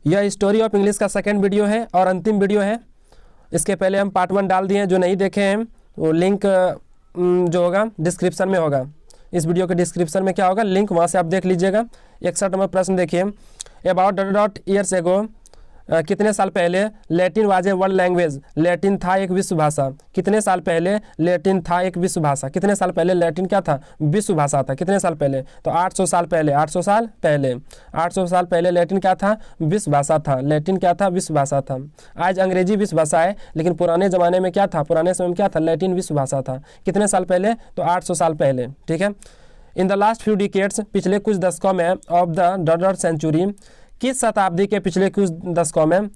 यह story of English का second video है और अंतिम वीडियो है। इसके पहले हम पार्ट 1 डाल दिए हैं, जो नहीं देखे हैं वो लिंक जो होगा डिस्क्रिप्शन में होगा। इस वीडियो के डिस्क्रिप्शन में क्या होगा, लिंक, वहाँ से आप देख लीजिएगा। 61 नंबर प्रश्न देखिए, अबाउट ईयर्स एगो, कितने साल पहले Latin was a world language, Latin था एक विश्व भाषा। कितने साल पहले लैटिन था एक विश्व भाषा, कितने साल पहले लैटिन क्या था, विश्व भाषा था। कितने साल पहले, तो 800 साल पहले, 800 साल पहले, 800 साल पहले लैटिन क्या था, विश्व भाषा था। लैटिन क्या था, विश्व भाषा था। आज अंग्रेजी विश्व भाषा है, लेकिन पुराने ज़माने में क्या था, पुराने समय में क्या था, लैटिन विश्व भाषा था। कितने साल पहले, तो 800 साल पहले। ठीक है। In the last few decades, पिछले कुछ दशकों में, ऑफ द सेंचुरी, किस शताब्दी के पिछले कुछ दशकों में,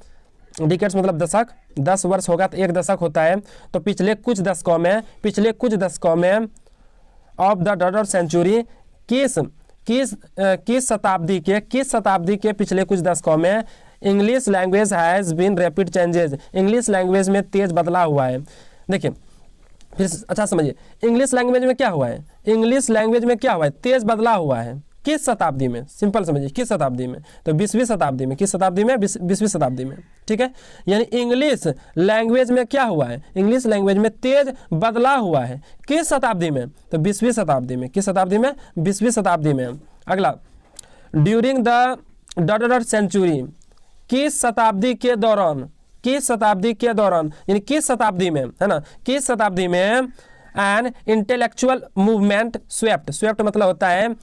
डिकेड्स मतलब दशक, 10 वर्ष होगा तो एक दशक होता है, तो पिछले कुछ दशकों में, पिछले कुछ दशकों में, ऑफ द सेंचुरी, किस शताब्दी के पिछले कुछ दशकों में, English language has been rapid changes, English language में तेज बदलाव हुआ है। देखिए फिर अच्छा समझिए, इंग्लिश लैंग्वेज में क्या हुआ है, इंग्लिश लैंग्वेज में क्या हुआ है, तेज बदलाव हुआ है। किस शताब्दी में, सिंपल समझिए, किस शताब्दी में, तो 20वीं शताब्दी में। किस शताब्दी में, 20वीं शताब्दी में। ठीक है, यानी इंग्लिश लैंग्वेज में क्या हुआ है, इंग्लिश लैंग्वेज में तेज बदलाव हुआ है। किस शताब्दी में, तो 20वीं शताब्दी में। किस शताब्दी में, 20वीं शताब्दी में। अगला, ड्यूरिंग द सेंचुरी, किस शताब्दी के दौरान, किस शताब्दी के दौरान, यानी किस शताब्दी में, है ना, किस शताब्दी में an intellectual movement swept, swept मतलब होता है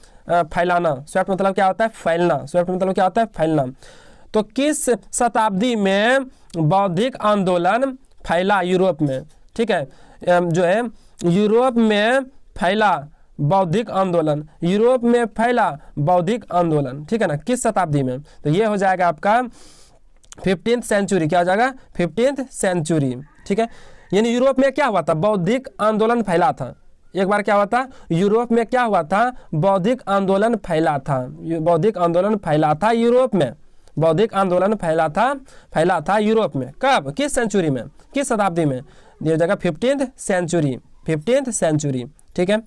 फैलाना, स्वेप्ट मतलब क्या होता है, फैलना, स्वेप्ट मतलब क्या होता है, फैलना। तो किस शताब्दी में बौद्धिक आंदोलन फैला यूरोप में। ठीक है, जो है यूरोप में फैला बौद्धिक आंदोलन, यूरोप में फैला बौद्धिक आंदोलन। ठीक है ना, किस शताब्दी में, तो ये हो जाएगा आपका 15th सेंचुरी। क्या हो जाएगा, 15th सेंचुरी। ठीक है, यानी यूरोप में क्या हुआ था, बौद्धिक आंदोलन फैला था। एक बार क्या हुआ था, यूरोप में क्या हुआ था, बौद्धिक आंदोलन फैला था, बौद्धिक आंदोलन फैला था यूरोप में, बौद्धिक आंदोलन फैला था यूरोप में। कब, किस सेंचुरी में, किस शताब्दी में, ये जगह 15th सेंचुरी, 15th सेंचुरी। ठीक है।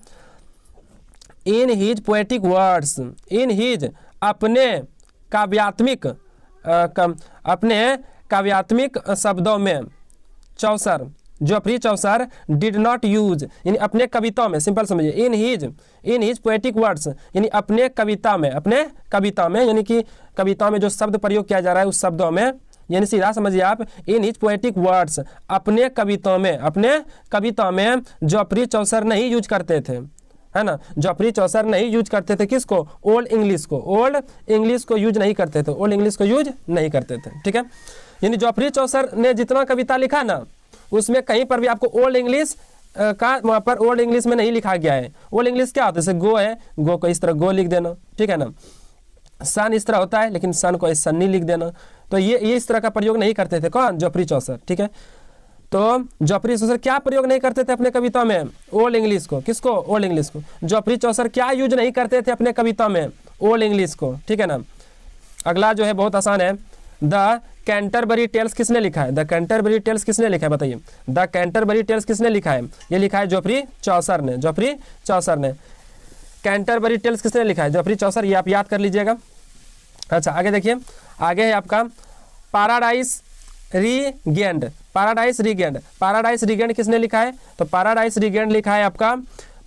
In his poetic words, in his अपने काव्यात्मक शब्दों में, Chaucer, Geoffrey Chaucer did not use, यानी अपने कविताओं में, सिंपल समझिए, इन हीज पोएटिक वर्ड्स, यानी अपने कविता में, यानी कि कविताओं में जो शब्द प्रयोग किया जा रहा है उस शब्दों में, यानी सीधा समझिए आप, इन हीज पोएटिक वर्ड्स, अपने कविताओं में जोफ्री चौसर नहीं यूज करते थे, है ना, जोफ्री चौसर नहीं यूज करते थे। किसको, ओल्ड इंग्लिश को, ओल्ड इंग्लिश को यूज नहीं करते थे, ओल्ड इंग्लिश को यूज नहीं करते थे। ठीक है, यानी जोफ्री चौसर ने जितना कविता लिखा ना, उसमें कहीं पर भी आपको ओल्ड इंग्लिश का, वहाँ पर ओल्ड इंग्लिश में नहीं लिखा गया है। ओल्ड इंग्लिश क्या होता है, जैसे गो है, गो को इस तरह गो लिख देना। ठीक है ना, सन इस तरह होता है, लेकिन सन को सन्नी लिख देना। तो ये इस तरह का प्रयोग नहीं करते थे कौन, जोफ्री चौसर। ठीक है, तो जोफ्री चौसर क्या प्रयोग नहीं करते थे अपने कविता में, ओल्ड इंग्लिश को। किसको, ओल्ड इंग्लिश को। जोफ्री चौसर क्या यूज नहीं करते थे अपने कविता में, ओल्ड इंग्लिश को। ठीक है ना। अगला जो है बहुत आसान है, द कैंटरबरी टेल्स किसने लिखा है, द कैंटरबरी टेल्स किसने लिखा है, बताइए, द कैंटरबरी टेल्स किसने लिखा है, ये लिखा है जोफ्री चौसर ने, जोफ्री चौसर ने। कैंटरबरी टेल्स किसने लिखा है, जोफ्री चौसर, ये आप याद कर लीजिएगा। अच्छा आगे देखिए, आगे है आपका paradise regained, paradise regained, paradise regained किसने लिखा है, तो पैराडाइज रीगेंड लिखा है आपका,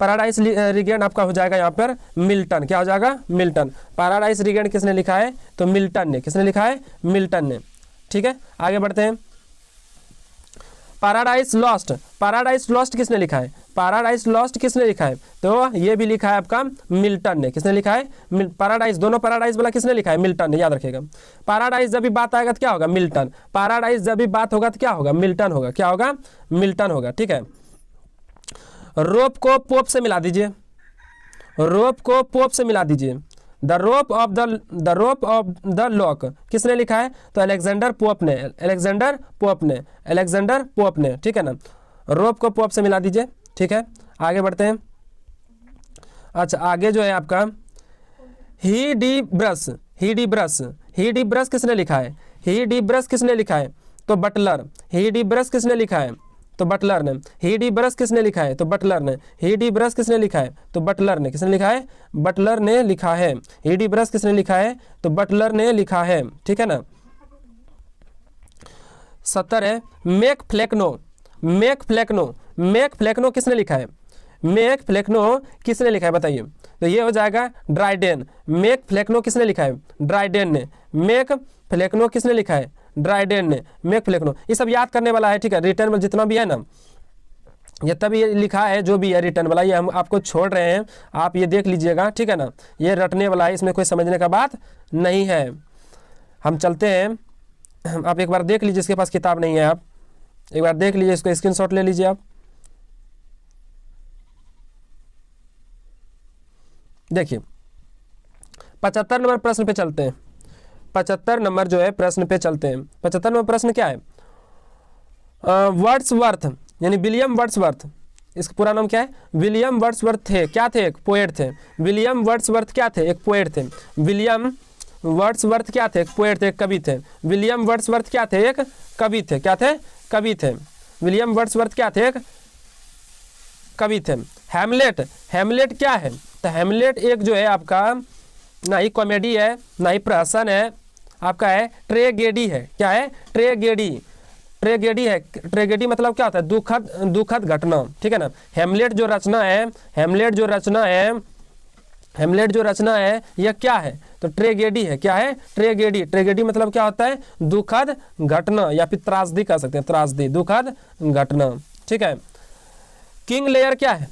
पैराडाइज रीगेंड आपका हो जाएगा यहाँ पर मिल्टन। क्या हो जाएगा, मिल्टन। पैराडाइज रीगेंड किसने लिखा है, तो मिल्टन ने। किसने लिखा है, मिल्टन ने। ठीक है, आगे बढ़ते हैं। पैराडाइज लॉस्ट, पैराडाइज लॉस्ट किसने लिखा है, पैराडाइज लॉस्ट किसने लिखा है, तो ये भी लिखा है आपका मिल्टन ने। किसने लिखा है, पैराडाइज, दोनों पैराडाइज वाला किसने लिखा है, मिल्टन ने, याद रखिएगा। पैराडाइज जब भी बात आएगा तो क्या होगा, मिल्टन। पैराडाइज जब भी बात होगा तो क्या होगा, मिल्टन होगा। क्या होगा, मिल्टन होगा। ठीक है। रोप को पोप से मिला दीजिए, रोप को पोप से मिला दीजिए। The rope of the lock किसने लिखा है, तो अलेक्जेंडर पोप ने, अलेक्जेंडर पोप ने, अलेक्जेंडर पोप ने। ठीक है ना, रोप को पोप से मिला दीजिए। ठीक है, आगे बढ़ते हैं। अच्छा आगे जो है आपका ही डी ब्रश, ही डी ब्रश, ही डी ब्रश किसने लिखा है, ही डी ब्रश किसने लिखा है, तो बटलर। ही डी ब्रश किसने लिखा है, तो बटलर ने। ही डी ब्रश किसने लिखा है, तो बटलर ने। ही डी ब्रश किसने लिखा है, तो बटलर ने। किसने लिखा है, बटलर ने लिखा है। ही डी ब्रश किसने लिखा है, तो बटलर ने लिखा है। ठीक है ना। 70 है। मेक फ्लेक्नो, मेक फ्लेक्नो, मेक फ्लेक्नो किसने लिखा है? मेक फ्लेक्नो किसने लिखा है बताइए? तो ये हो जाएगा ड्राइडेन। मेक फ्लेक्नो किसने लिखा है? ड्राइडेन ने। मेक फ्लेक्नो किसने लिखा है? ड्राइडेन ने। मेक फ्लेक्नो, ये सब याद करने वाला है, ठीक है। रिटर्न में जितना भी है ना, ये तभी ये लिखा है जो भी है रिटर्न वाला, ये हम आपको छोड़ रहे हैं, आप ये देख लीजिएगा, ठीक है ना। ये रटने वाला है, इसमें कोई समझने का बात नहीं है। हम चलते हैं, आप एक बार देख लीजिए, इसके पास किताब नहीं है, आप एक बार देख लीजिए, इसको स्क्रीनशॉट ले लीजिए आप। देखिए 75 नंबर प्रश्न पे चलते हैं। 75 नंबर जो है प्रश्न पे चलते हैं। 75 नंबर प्रश्न क्या है? वर्ड्सवर्थ यानी विलियम वर्ड्सवर्थ, इसका पूरा नाम क्या है? विलियम वर्ड्सवर्थ थे, क्या थे? एक पोएट थे। विलियम वर्ड्सवर्थ क्या थे? एक पोएट थे। विलियम वर्ड्सवर्थ क्या थे? एक पोएट थे, कवि थे। विलियम वर्ड्सवर्थ क्या थे? एक कवि थे। क्या थे? कवि थे। विलियम वर्ड्सवर्थ क्या थे? एक कवि थे। हैमलेट, हैमलेट क्या है? तो हैमलेट एक जो है आपका ना ही कॉमेडी है, ना ही प्रहसन है, आपका है ट्रेगेडी है। क्या है? ट्रेगेडी, ट्रेगेडी है। ट्रेगेडी मतलब क्या होता है? दुखद, दुखद घटना, ठीक है ना। हेमलेट जो रचना है, हेमलेट जो रचना है, हेमलेट जो रचना है यह क्या है? तो ट्रेगेडी है। क्या है? ट्रेगेडी। ट्रेगेडी मतलब क्या होता है? दुखद घटना, या फिर त्रासदी कह सकते हैं, त्रासदी, दुखद घटना, ठीक है। किंग लेयर क्या है?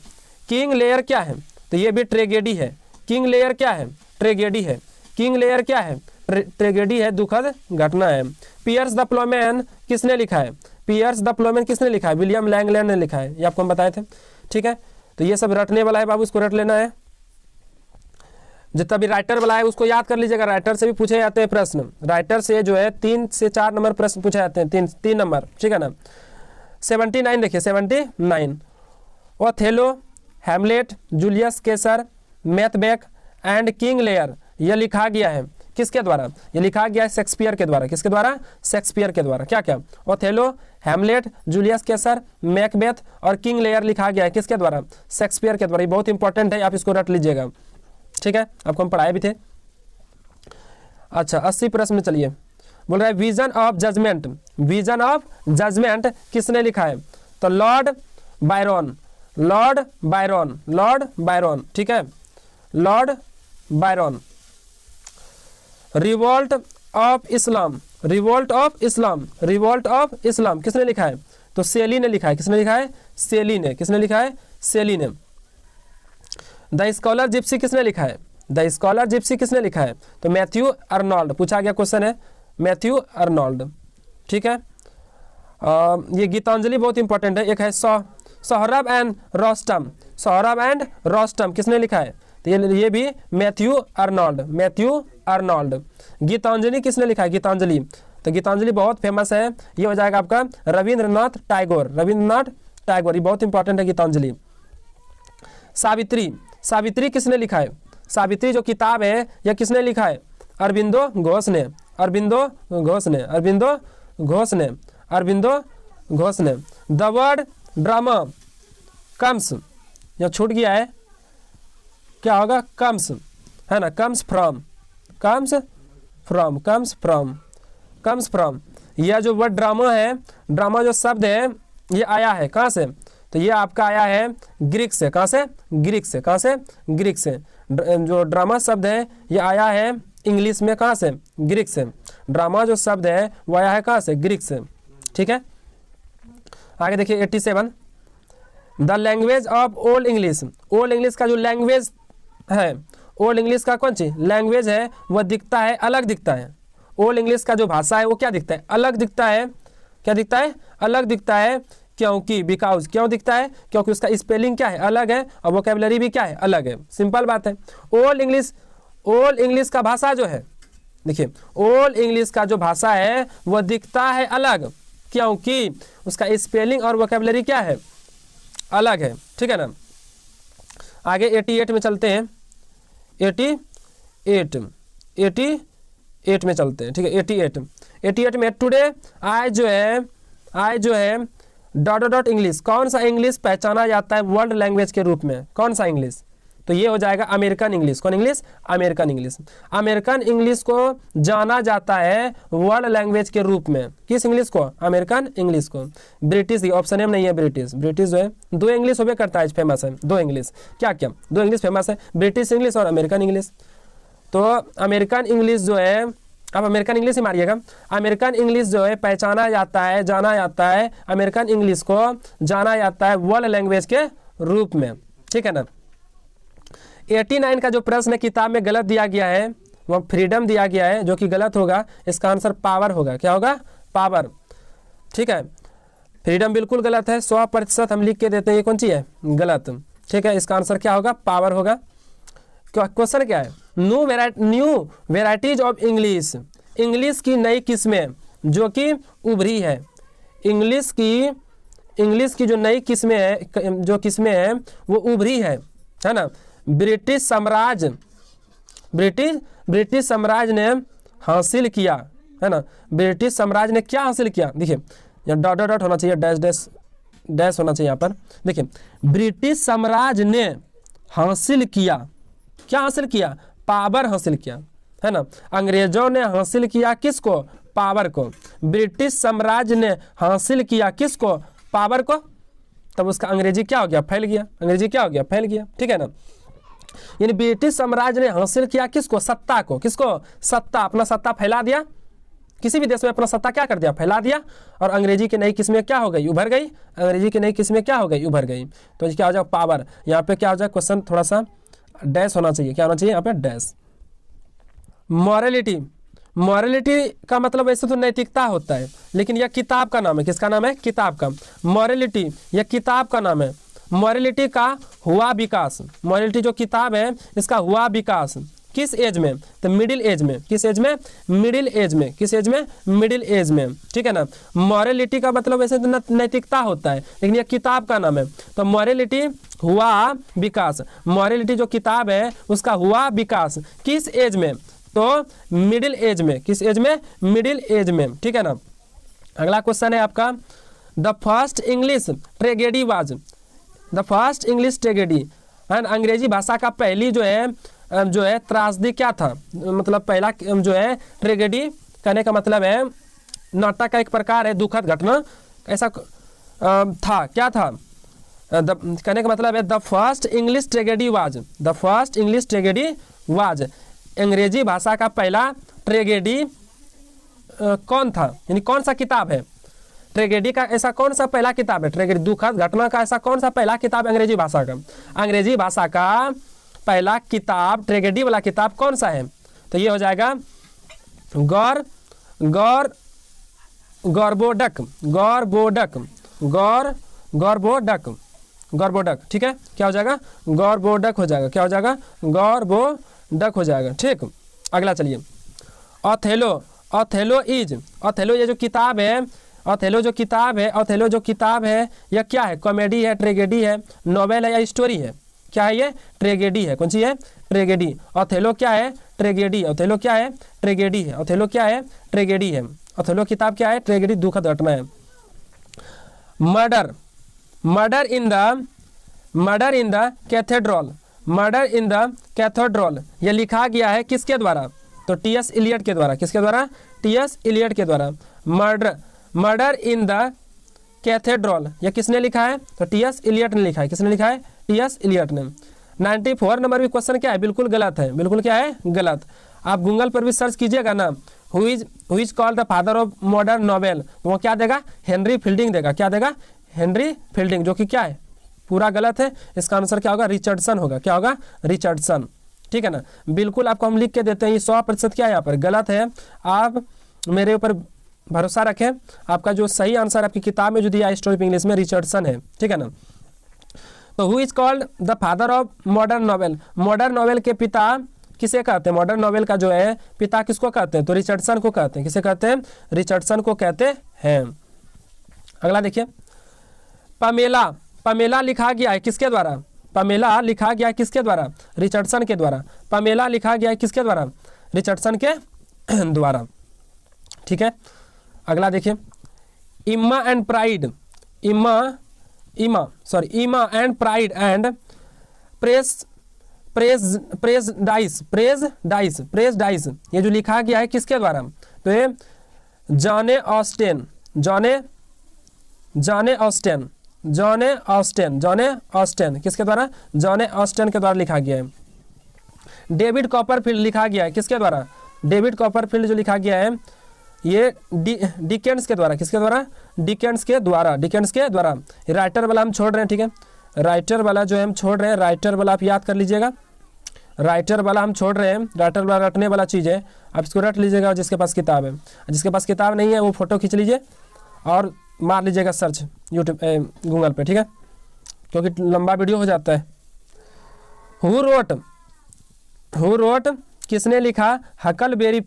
किंग लेयर क्या है? तो ये भी ट्रेगेडी है। किंग लेयर क्या है? ट्रेगेडी है। किंग लेयर क्या है? ट्रेगेडी है, दुखद घटना है। पियर्स द प्लोमैन किसने लिखा है? पियर्स द प्लोमैन किसने लिखा है? विलियम लैंगलैंड ने लिखा है, ये आपको हम बताए थे, ठीक है। तो ये सब रटने वाला है बाबू, इसको रट लेना है। जितना भी राइटर वाला है उसको याद कर लीजिएगा, राइटर से भी पूछे जाते हैं प्रश्न। राइटर से जो है 3 से 4 नंबर प्रश्न पूछे जाते हैं, 3 नंबर, ठीक है ना। 79 देखिए, 79 Othello, Hamlet, Julius Kesar, Macbeth and King Lear, यह लिखा गया है किसके द्वारा? ये लिखा गया है शेक्सपियर के द्वारा। किसके द्वारा? शेक्सपियर के द्वारा। क्या क्या? ओथेलो, हैमलेट, जूलियस केसर, मैकबेथ और किंग लेयर लिखा गया है किसके द्वारा? शेक्सपियर के द्वारा। ये बहुत इंपॉर्टेंट है, आप इसको रट लीजिएगा, ठीक है, आपको हम पढ़ाए भी थे। अच्छा 80 प्रश्न में चलिए, बोल रहा है vision of judgement, vision of judgement किसने लिखा है? तो Lord Byron, Lord Byron, Lord Byron, ठीक है, Lord Byron. Revolt of Islam, revolt of Islam, revolt of Islam किसने लिखा है? तो सेली ने लिखा है। किसने लिखा है? सेली ने। किसने लिखा है? सेली ने। द स्कॉलर जिप्सी किसने लिखा है? द स्कॉलर जिप्सी किसने लिखा है? तो मैथ्यू अर्नोल्ड, पूछा गया क्वेश्चन है, मैथ्यू अर्नोल्ड, ठीक है। ये गीतांजलि बहुत इंपॉर्टेंट है। एक है Sohrab and Rustum, Sohrab and Rustum किसने लिखा है? तो ये भी Matthew Arnold, Matthew Arnold. Gitanjali किसने लिखा है? गीतांजलि, तो गीतांजलि बहुत फेमस है, ये हो जाएगा आपका रविंद्रनाथ टैगोर, रविंद्रनाथ टैगोर, ये बहुत इंपॉर्टेंट है गीतांजलि। सावित्री, सावित्री किसने लिखा है? सावित्री जो किताब है यह किसने लिखा है? अरबिंदो घोष ने, अरबिंदो घोष ने, अरबिंदो घोष ने, अरबिंदो घोष ने। द वर्ड ड्रामा कम्स, यह छूट गया है, क्या होगा? कम्स, है ना, comes from, comes from, comes from, comes from. यह जो वर्ड ड्रामा है, ड्रामा जो शब्द है ये आया है कहाँ से? तो ये आपका आया है ग्रीक से। कहाँ से? ग्रीक से। कहाँ से? ग्रीक से। जो ड्रामा शब्द है ये आया है इंग्लिश में कहाँ से? ग्रीक से। ड्रामा जो शब्द है वो आया है कहाँ से? ग्रीक से, ठीक है। आगे देखिए 87 the language of old English, old English का जो लैंग्वेज है, ओल्ड इंग्लिश का कौन सी लैंग्वेज है वह दिखता है, अलग दिखता है। ओल्ड इंग्लिश का जो भाषा है वो क्या दिखता है? अलग दिखता है। क्या दिखता है? अलग दिखता है। क्योंकि बिकॉज, क्यों दिखता है? क्योंकि उसका स्पेलिंग क्या है? अलग है, और वोकैबुलरी भी क्या है? अलग है। सिंपल बात है। ओल्ड इंग्लिश, ओल्ड इंग्लिश का भाषा जो है, देखिए ओल्ड इंग्लिश का जो भाषा है वह दिखता है अलग, क्योंकि उसका स्पेलिंग और वोकैबुलरी क्या है? अलग है, ठीक है ना। आगे 88 में चलते हैं, 88 में चलते हैं, ठीक है। 88 में टुडे आज जो है डॉट डॉट इंग्लिश, कौन सा इंग्लिश पहचाना जाता है वर्ल्ड लैंग्वेज के रूप में? कौन सा इंग्लिश? तो ये हो जाएगा अमेरिकन इंग्लिश। कौन English? American English. American English को जाना जाता है वर्ल्ड लैंग्वेज के रूप में। किस इंग्लिश को? अमेरिकन इंग्लिश को। ब्रिटिश, ऑप्शन एम नहीं है ब्रिटिश। ब्रिटिश जो है दो इंग्लिश होबे करता है, फेमस है दो इंग्लिश। क्या क्या? दो इंग्लिश फेमस है, ब्रिटिश इंग्लिश और अमेरिकन इंग्लिश। तो अमेरिकन इंग्लिश जो है, आप अमेरिकन इंग्लिश ही मारिएगा। अमेरिकन इंग्लिश जो है पहचाना जाता है, जाना जाता है, अमेरिकन इंग्लिश को जाना जाता है वर्ल्ड लैंग्वेज के रूप में। ठीक है ना। 89 का जो प्रश्न किताब में गलत दिया गया है वो फ्रीडम दिया गया है, जो कि गलत होगा। इसका आंसर पावर होगा। क्या होगा? पावर। ठीक है, फ्रीडम बिल्कुल गलत है, 100% हम लिख के देते हैं। ये कौन सी है? गलत। ठीक है, इसका आंसर क्या होगा? पावर होगा। क्वेश्चन क्या है? New varieties of English, English की नई किस्में जो कि उभरी है। इंग्लिश की जो नई किस्में है, जो किस्में हैं वो उभरी है ना। ब्रिटिश साम्राज्य ने हासिल किया, है ना। ब्रिटिश साम्राज्य ने क्या हासिल किया? देखिए यहाँ डॉट डॉट होना चाहिए, डैश डैश डैश होना चाहिए यहाँ पर। देखिए, ब्रिटिश साम्राज्य ने हासिल किया, क्या हासिल किया? पावर हासिल किया, है ना। अंग्रेजों ने हासिल किया किसको? पावर को। ब्रिटिश साम्राज्य ने हासिल किया किसको? पावर को। तब उसका अंग्रेजी क्या हो गया? फैल गया। अंग्रेजी क्या हो गया? फैल गया। ठीक है ना। यानी ब्रिटिश साम्राज्य ने हासिल किया किसको? सत्ता को। किसको? सत्ता। अपना सत्ता फैला दिया, किसी भी देश में अपना सत्ता क्या कर दिया? फैला दिया। और अंग्रेजी की नई किस्में क्या हो गई? उभर गई। अंग्रेजी की नई किस्में क्या हो गई? उभर गई। तो क्या हो जाए? पावर। यहाँ पे क्या हो जाए? क्वेश्चन थोड़ा सा डैश होना चाहिए। क्या होना चाहिए यहाँ पे? डैश। मॉरलिटी का मतलब वैसे तो नैतिकता होता है, लेकिन यह किताब का नाम है। किसका नाम है? किताब का। मॉरलिटी यह किताब का नाम है। मॉरलिटी का हुआ विकास, मॉरलिटी जो किताब है इसका हुआ विकास किस एज में? तो मिडिल एज में। किस एज में? मिडिल एज में। किस एज में? मिडिल एज में। ठीक है ना। मॉरलिटी का मतलब वैसे तो नैतिकता होता है, लेकिन यह किताब का नाम है। तो मॉरलिटी हुआ विकास, मॉरलिटी जो किताब है उसका हुआ विकास किस एज में? तो मिडिल एज में। किस एज में? मिडिल एज में। ठीक है ना। अगला क्वेश्चन है आपका, the first English tragedy was, the first English tragedy, अंग्रेजी भाषा का पहली जो है त्रासदी क्या था? मतलब पहला जो है ट्रेजेडी कहने का मतलब है नाटक का एक प्रकार है, दुखद घटना ऐसा था। क्या था? कहने का मतलब है the first English tragedy was, the first English tragedy was, अंग्रेजी भाषा का पहला ट्रेजेडी कौन था? यानी कौन सा किताब है? ट्रेजेडी का ऐसा कौन सा पहला किताब है? ट्रेजेडी दुखद घटना का ऐसा कौन सा पहला किताब अंग्रेजी भाषा का? अंग्रेजी भाषा का पहला किताब ट्रेजेडी वाला किताब कौन सा है? तो ये हो जाएगा गौरबोडक। ठीक है, क्या हो जाएगा? गौरबोडक हो जाएगा। क्या हो जाएगा? गौरबोडक हो जाएगा। ठीक, अगला चलिए, ऑथेलो ये जो किताब है, ऑथेलो जो किताब है यह क्या है? कॉमेडी है, ट्रेजेडी है, नॉवेल है या स्टोरी है? क्या है ये? ट्रेजेडी है। कौन सी है? ट्रेजेडी। ऑथेलो क्या है? ट्रेजेडी। ऑथेलो क्या है? ट्रेजेडी है। ऑथेलो क्या है? ट्रेजेडी है। ऑथेलो किताब क्या है? ट्रेजेडी, दुखद घटना है। मर्डर इन द कैथेड्रल, यह लिखा गया है किसके द्वारा? तो टी.एस. इलियट के द्वारा। किसके द्वारा? टी.एस. इलियट के द्वारा। मर्डर इन द कैथेड्रल यह किसने लिखा है? तो टी.एस. इलियट ने लिखा है। किसने लिखा है? टी.एस. इलियट ने। 94 नंबर भी क्वेश्चन क्या है? बिल्कुल गलत है। बिल्कुल क्या है? गलत। आप गूगल पर भी सर्च कीजिएगा ना, who is called the father of modern novel, तो वो क्या देगा? हेनरी फील्डिंग देगा। क्या देगा? हेनरी फील्डिंग, जो कि क्या है? पूरा गलत है। इसका आंसर क्या होगा? रिचर्डसन होगा। क्या होगा? रिचर्डसन। ठीक है ना। बिल्कुल आपको हम लिख के देते हैं, ये 100% क्या है यहाँ पर? गलत है। आप मेरे ऊपर भरोसा रखें, आपका जो सही आंसर आपकी किताब में जो दिया है स्टोरी ऑफ इंग्लिश में, रिचर्डसन है। ठीक है ना। तो who is called the father of modern novel, modern novel के पिता किसे कहते हैं? मॉडर्न नॉवेल का जो है पिता किसको कहते हैं? तो रिचर्डसन को कहते हैं। किसे कहते हैं? रिचर्डसन को कहते हैं। अगला देखिए, पमेला लिखा गया है किसके द्वारा? पमेला लिखा गया है किसके द्वारा? रिचर्डसन के द्वारा। पमेला लिखा गया है किसके द्वारा? रिचर्डसन के द्वारा। ठीक है, अगला देखिए, इम्मा एंड प्राइड एंड प्रेजडाइस ये जो लिखा गया है किसके द्वारा, तो ये जॉन ऑस्टेन किसके द्वारा, जॉन ऑस्टेन के द्वारा लिखा गया है। डेविड कॉपरफील्ड लिखा गया है किसके द्वारा, डेविड कॉपरफील्ड जो लिखा गया है ये डिकेंस के द्वारा, किसके द्वारा, डिकेंस के द्वारा। राइटर वाला हम छोड़ रहे हैं, ठीक है, राइटर वाला जो है हम छोड़ रहे हैं, राइटर वाला आप याद कर लीजिएगा, राइटर वाला हम छोड़ रहे हैं, राइटर वाला रटने वाला चीज़ है, आप इसको रट लीजिएगा। जिसके पास किताब है, जिसके पास किताब नहीं है वो फोटो खींच लीजिए और मार लीजिएगा सर्च यूट्यूब गूगल पे, ठीक है, क्योंकि लंबा वीडियो हो जाता है। हु रोट किसने लिखा, हकलबेरी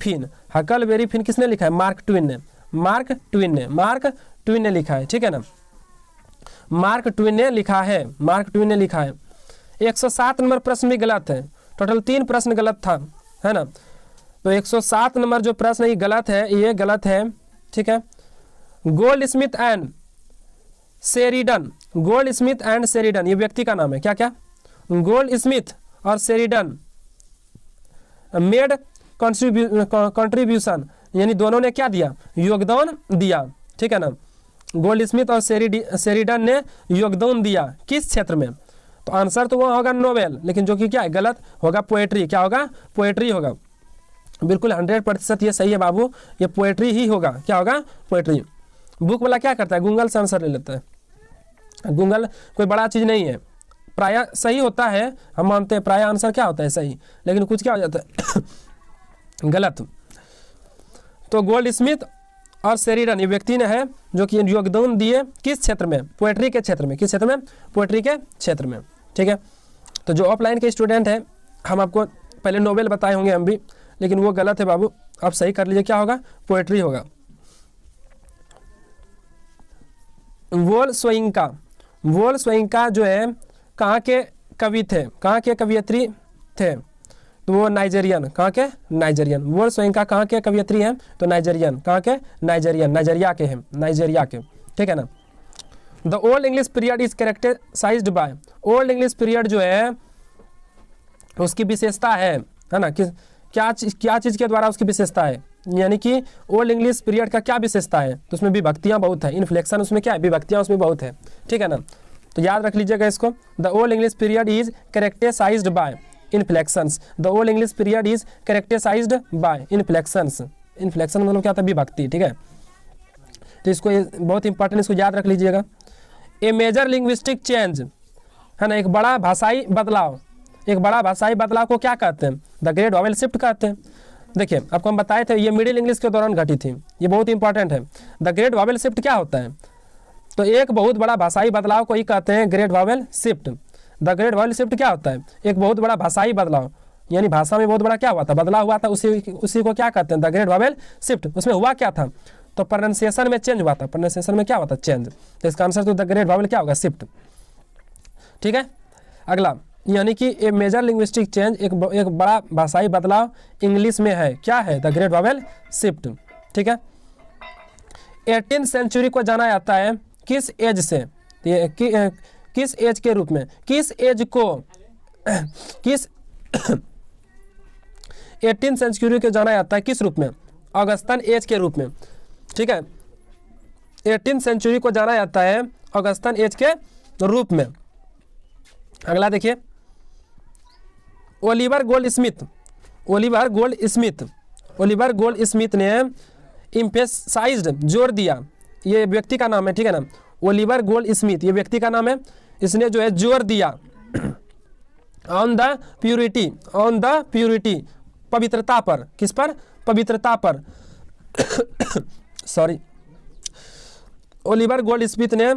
फिन किसने लिखा है, मार्क ट्वेन ने लिखा है, ठीक है ना, मार्क ट्वेन ने लिखा है। 107 नंबर प्रश्न भी गलत है, टोटल 3 प्रश्न गलत था, है ना, तो 107 नंबर जो प्रश्न ये गलत है, ठीक है। गोल्ड स्मिथ एंड शेरिडन ये व्यक्ति का नाम है, क्या गोल्ड स्मिथ और शेरिडन मेड कंट्रीब्यूशन, यानी दोनों ने क्या दिया, योगदान दिया, ठीक है ना। गोल्ड स्मिथ और शेरिडन ने योगदान दिया किस क्षेत्र में, तो आंसर तो वह होगा नोबेल, लेकिन जो कि क्या है गलत होगा, पोएट्री, क्या होगा, पोएट्री होगा। बिल्कुल 100% ये सही है बाबू, ये पोएट्री ही होगा, क्या होगा, पोएट्री। बुक वाला क्या करता है, गूगल से आंसर ले लेता है, गूगल कोई बड़ा चीज़ नहीं है, प्राय सही होता है, हम मानते हैं प्राय आंसर क्या होता है सही, लेकिन कुछ क्या हो जाता है गलत। तो गोल्ड स्मिथ और शेरिडन ये व्यक्ति ने है जो कि योगदान दिए किस क्षेत्र में, पोएट्री के क्षेत्र में, किस क्षेत्र में, पोएट्री के क्षेत्र में, ठीक है। तो जो ऑफलाइन के स्टूडेंट हैं, हम आपको पहले नोबेल बताए होंगे हम भी, लेकिन वो गलत है बाबू, आप सही कर लीजिए, क्या होगा, पोएट्री होगा। वोल्सवाइंका जो है कहाँ के कवि थे, कहाँ के कवियत्री थे, तो वो नाइजेरियन, कहाँ के, नाइजेरियन। वोल्सवाइंका कहाँ के कवियत्री हैं, तो नाइजेरियन, कहाँ के, नाइजेरियन, नाइजेरिया के हैं, नाइजेरिया के, ठीक है ना। The old English period is characterised by, old English period जो है उसकी विशेषता है ना, क्या चीज़ के द्वारा उसकी विशेषता है, यानी कि ओल्ड इंग्लिश पीरियड का क्या विशेषता है, तो उसमें विभक्तियाँ बहुत है, इन्फ्लेक्शन उसमें क्या है, विभक्तियाँ उसमें बहुत है, ठीक है ना। तो याद रख लीजिएगा इसको, the old English period is characterised by inflections, the old English period is characterised by inflections. Inflection मतलब क्या होता है, विभक्ति, ठीक है। तो इसको बहुत इंपॉर्टेंट, इसको याद रख लीजिएगा। ए मेजर लिंग्विस्टिक चेंज, है ना, एक बड़ा भाषाई बदलाव, को क्या कहते हैं, द ग्रेट वॉवेल शिफ्ट कहते हैं। देखिए आपको हम बताए थे ये मिडिल इंग्लिश के दौरान घटी थी, ये बहुत इंपॉर्टेंट है। द ग्रेट वॉवेल शिफ्ट क्या होता है, तो एक बहुत बड़ा भाषाई बदलाव को ही कहते हैं great vowel shift. The great vowel shift क्या होता है, एक बहुत बड़ा भाषाई बदलाव, यानी भाषा में बहुत बड़ा क्या हुआ था, बदलाव हुआ था, उसी को क्या कहते हैं, द ग्रेट वॉवेल शिफ्ट। उसमें हुआ क्या था, तो प्रोनाउंसिएशन में चेंज हुआ था, प्रोनाउंसिएशन में क्या हुआ था, चेंज, तो इसका आंसर तो द ग्रेट वॉवेल क्या होगा, शिफ्ट, ठीक है। अगला, यानी कि ए मेजर लिंग्विस्टिक चेंज, एक बड़ा भाषाई बदलाव इंग्लिश में है, क्या है, द ग्रेट वॉवेल शिफ्ट, ठीक है। 18th सेंचुरी को जाना जाता है किस एज से, किस एज के रूप में, किस एज को, किस 18th सेंचुरी को जाना जाता है किस रूप में, ऑगस्टन एज के रूप में, ठीक है। 18th सेंचुरी को जाना जाता है ऑगस्टन एज के रूप में। अगला देखिए, ओलिवर गोल्ड स्मिथ ने एम्फेसाइज्ड, जोर दिया, ये व्यक्ति का नाम है, ठीक है ना, ओलिवर गोल्ड स्मिथ ये व्यक्ति का नाम है, इसने जो है जोर दिया ऑन द प्यूरिटी, पवित्रता पर, किस पर, पवित्रता पर सॉरी, ओलिवर गोल्ड स्मिथ ने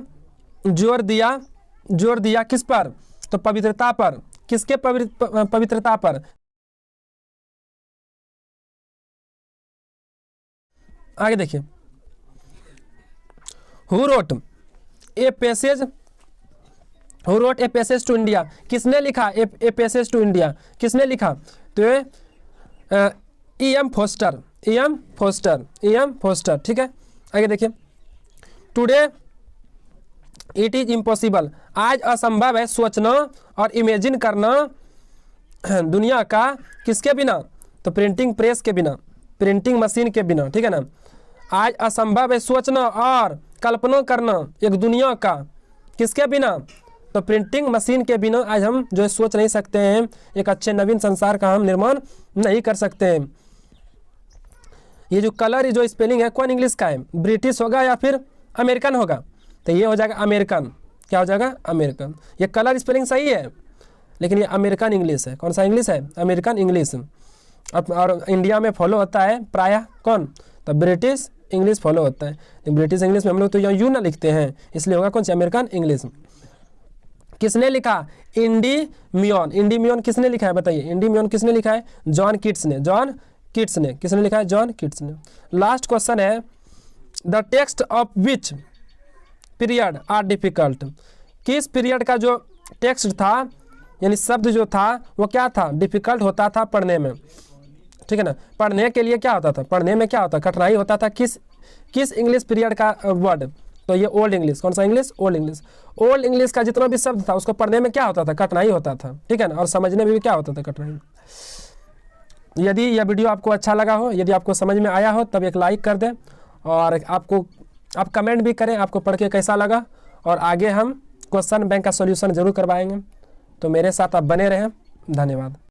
जोर दिया किस पर, तो पवित्रता पर, किसके पवित्रता पर। आगे देखिए, who wrote a passage to India, किसने लिखा ए पैसेज टू इंडिया, किसने लिखा, तो E.M. फोस्टर, ठीक है। आगे देखिए, टुडे इट इज इम्पॉसिबल, आज असंभव है सोचना और इमेजिन करना दुनिया का किसके बिना, तो प्रिंटिंग प्रेस के बिना, प्रिंटिंग मशीन के बिना, ठीक है ना। आज असंभव है सोचना और कल्पना करना एक दुनिया का, किसके बिना, तो प्रिंटिंग मशीन के बिना आज हम जो है सोच नहीं सकते हैं, एक अच्छे नवीन संसार का हम निर्माण नहीं कर सकते हैं। ये जो कलर जो स्पेलिंग है कौन इंग्लिश का है, ब्रिटिश होगा या फिर अमेरिकन होगा, तो ये हो जाएगा अमेरिकन, क्या हो जाएगा अमेरिकन। ये कलर स्पेलिंग सही है लेकिन ये अमेरिकन इंग्लिश है, कौन सा इंग्लिश है, अमेरिकन इंग्लिश। और इंडिया में फॉलो होता है प्रायः कौन, तो ब्रिटिश इंग्लिश फॉलो होता है। तो ब्रिटिश इंग्लिश में हम लोग तो यहाँ यू ना लिखते हैं, इसलिए होगा कौन सा, अमेरिकन इंग्लिश। किसने लिखा, इंडीमियन, इंडीमियन किसने लिखा है बताइए, इंडीमियन किसने लिखा है, जॉन कीट्स ने, जॉन कीट्स ने, किसने लिखा है, जॉन कीट्स ने। लास्ट क्वेश्चन है, the text of which period are difficult, किस पीरियड का जो टेक्स्ट था यानी शब्द जो था वो क्या था, डिफिकल्ट होता था पढ़ने में, ठीक है ना। पढ़ने के लिए क्या होता था, पढ़ने में क्या होता, कठिनाई होता था, किस इंग्लिश पीरियड का वर्ड, तो ये ओल्ड इंग्लिश, कौन सा English, old English. Old English का जितना भी शब्द था उसको पढ़ने में क्या होता था, कठिनाई होता था, ठीक है ना, और समझने में भी क्या होता था, कठिनाई। यदि यह वीडियो आपको अच्छा लगा हो, यदि आपको समझ में आया हो, तब एक लाइक कर दें और आप कमेंट भी करें आपको पढ़ के कैसा लगा, और आगे हम क्वेश्चन बैंक का सॉल्यूशन जरूर करवाएंगे। तो मेरे साथ आप बने रहें, धन्यवाद।